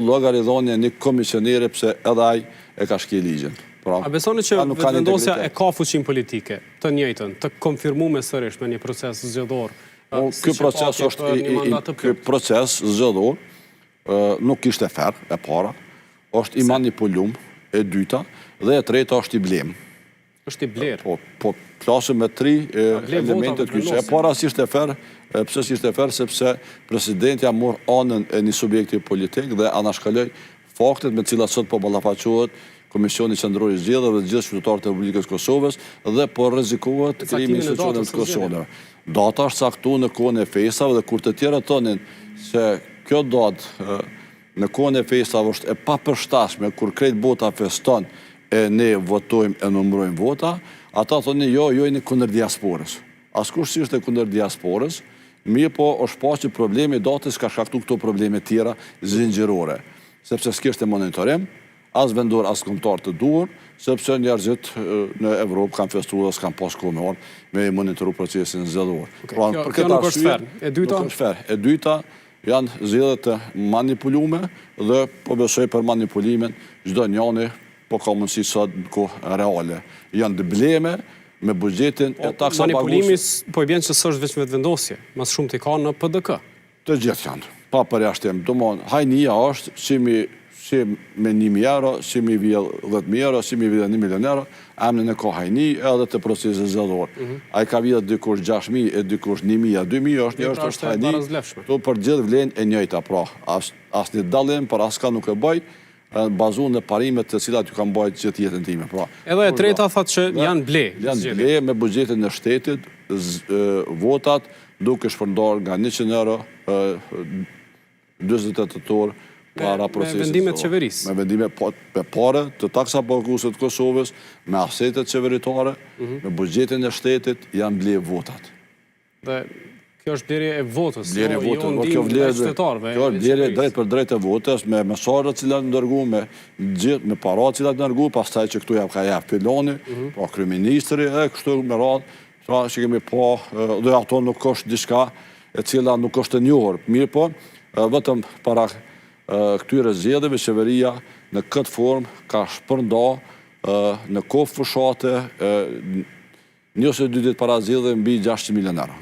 llogaridhonje një komisioneri pse edhe ai e ka shkel ligjin. A besoni që vendosja e ka fuqinë politike, të njëjtën, të konfirmuar sërish me një proces zgjedhor? Ky proces zgjedhor nuk ishte fer, e para, është i manipulum, e dyta, dhe e treta është i blem. Është i bler. Po flasim me tri elementet kyçe. E para si ishte fer, pse si ishte fer, sepse presidenti ja mor anën e një subjekti politik dhe anashkaloi faktet me cilat sot po ballafaqohet Komisioni Qendror i Zgjedhjeve dhe gjithë qytetarët e Republikës Kosovës dhe po rrezikohet krijimi i institucioneve të Kosovës. Data është caktuar në kohën e festave dhe kur të tjerët thonin se kjo datë në kohën e festave është e papërshtatshme kur krejt bota feston e ne votojmë e numërojmë vota, ata thonin jo, jeni kundër diasporës. Askush si është kundër diasporës, mirë po është pa që problemi i datës ka shkaktuar këto probleme tjera zinxhirore, sepse s'kishte monitorim, as vendor, as kombëtar të duhur, sepse njerëzit në Evropë kanë festuar dhe s'kan pas kohë me monitoru procesin zgjedhor. Kjo nuk është fer. E dyta? Nuk është fer. E dyta janë zgjedhje të manipulume dhe po besoj për manipulimin çdo njani po ka mundësi sot në kohë reale. Janë të bleme me buxhetin e taksa paguese. Manipulimi po i bën që s'është vetëm vetëvendosje, mas shumë të ka në PDK. Të gjithë janë. Pa përjashtim. Domthon, hajnia është si me 1.000 euro, si mi vjell 10.000 euro, si mi vjell 1 milion euro, emnin e ka hajni edhe të procesit zgjedhor. Ai ka vjedh dikush 6.000 e dikush 1.000 a 2.000 është hajni. To për gjithë vlen e njëjta, pra. Asnjë dallim për aska nuk e bëj, bazuar në parimet të cilat ju kanë bërë gjithë jetën time. Edhe e treta thotë që janë ble. Janë ble me buxhetin e shtetit, votat duke shpërndar nga 100 euro 48 orë para procesit. Me vendimet qeverisë. Me vendimet pare të taksa paguese të Kosovës, me asetet qeveritare, me buxhetin e shtetit janë ble votat. Dhe kjo është blerje e votës, jo ndim e qytetarëve. Kjo është blerje drejt për drejt e votës, me mesazhet cilat ndërgu, me parat cilat ndërgu, pastaj që këtu ka jap filoni, pa kryeministri e kështu me radhë, pra që kemi pa, dhe ato nuk është diçka e cila nuk është e njohur. Mirë po, vetëm para këtyre zgjedhjeve qeveria në këtë formë ka shpërnda në kohë fushate një ose 2 ditë para zgjedhjeve mbi 600 milion euro.